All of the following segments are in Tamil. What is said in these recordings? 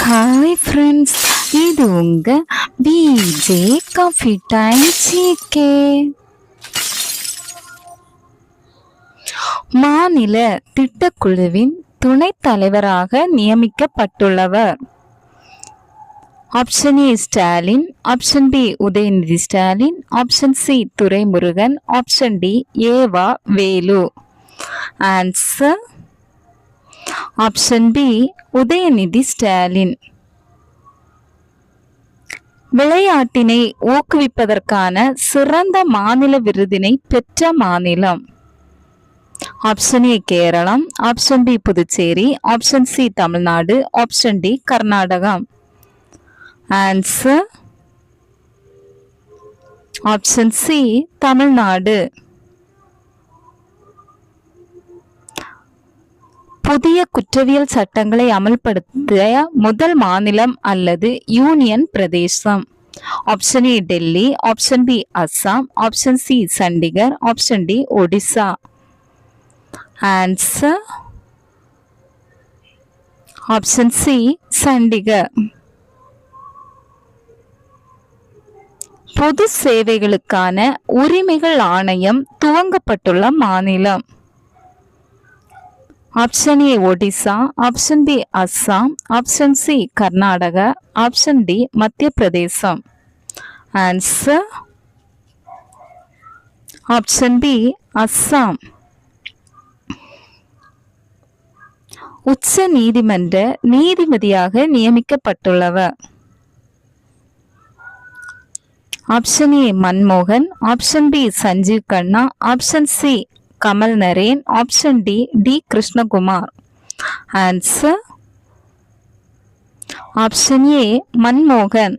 ஹாய் ஃப்ரெண்ட்ஸ், இது உங்க பிஜே காஃபி டைம் ஜிகே. மாநில திட்டக்குழுவின் துணைத் தலைவராக நியமிக்கப்பட்டுள்ளவர் option A Stalin, option B Udhayanidhi Stalin, option C Duraimurugan, option D E V Velu. Answer option B Udhayanidhi Stalin. விளையாட்டினை ஊக்குவிப்பதற்கான சிறந்த மாநில விருதினை பெற்ற மாநிலம் option A Kerala, option B Puducherry, option C Tamil Nadu, option D Karnataka. Answer option C Tamil Nadu. புதிய குற்றவியல் சட்டங்களை அமல்படுத்திய முதல் மாநிலம் அல்லது யூனியன் பிரதேசம் option A Delhi, option B Assam, option C Chandigarh, option D Odisha. Answer option C Chandigarh. பொது சேவைகளுக்கான உரிமைகள் ஆணையம் துவங்கப்பட்டுள்ள மாநிலம் option A Odisha, option B Assam, option C Karnataka, option D Madhya Pradesh. Answer option B Assam. உச்ச நீதிமன்ற நீதிபதியாக நியமிக்கப்பட்டுள்ளவர் ஆப்ஷன் ஏ மன்மோகன், option B Sanjiv Khanna, option C Kamal Narain, option D D Krishnakumar. Answer option A மன்மோகன்.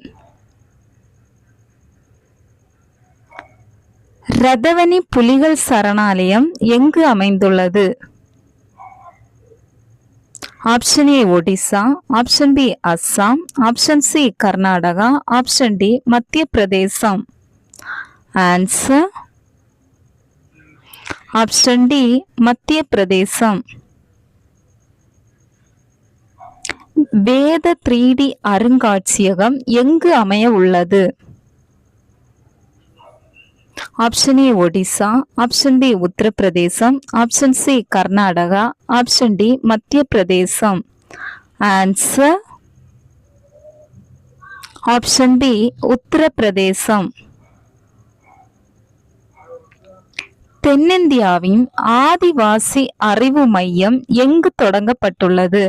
ரதவனி புலிகள் சரணாலயம் எங்கு அமைந்துள்ளது option A Odisha, option B Assam, option C Karnataka, option D Madhya Pradesh. Answer option D Madhya பிரதேசம். வேத 3D அருங்காட்சியகம் எங்கு அமைய உள்ளது option A Odisha, option B Uttar Pradesh, option C Karnataka, option D Madhya Pradesh. Answer option B Uttar Pradesh. தென்னிந்தியாவின் ஆதிவாசி அறிவு மையம் எங்கு தொடங்கப்பட்டுள்ளது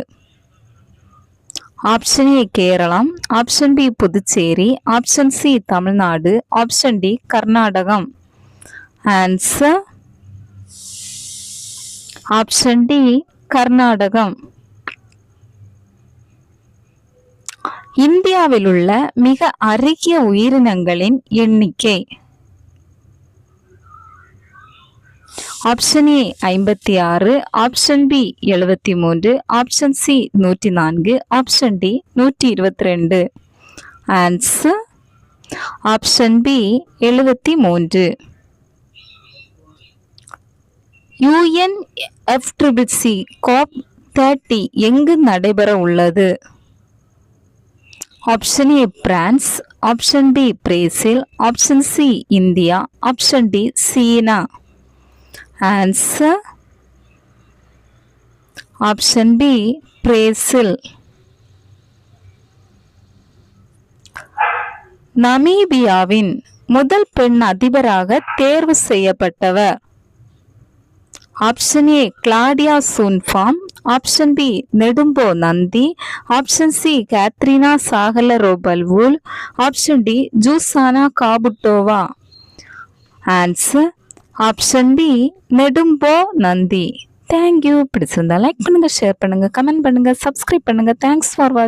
option A Kerala, option B Puducherry, option C Tamil Nadu, option D Karnataka. Answer option D Karnataka. இந்தியாவில் உள்ள மிக அருகிய உயிரினங்களின் எண்ணிக்கை option A 56, option B 73, option C 104, option D 122. Answer option B 73. UNFCCC COP30 எங்கு நடைபெற உள்ளது option A France, option B Brazil, option C India, option D China. Answer option B Brazil. நமீபியாவின் முதல் பெண் அதிபராக தேர்வு செய்யப்பட்டவர் option A Claudia Sheinbaum, option B Netumbo Nandi, option C Katarina Sakellaropoulou, option D Zuzana Caputova. Answer option B Netumbo Nandi. Thank you. பிடிச்சிருந்தா லைக் பண்ணுங்க, ஷேர் பண்ணுங்க, கமெண்ட் பண்ணுங்க, சப்ஸ்கிரைப் பண்ணுங்க. தேங்க்ஸ் ஃபார் வாட்சிங்.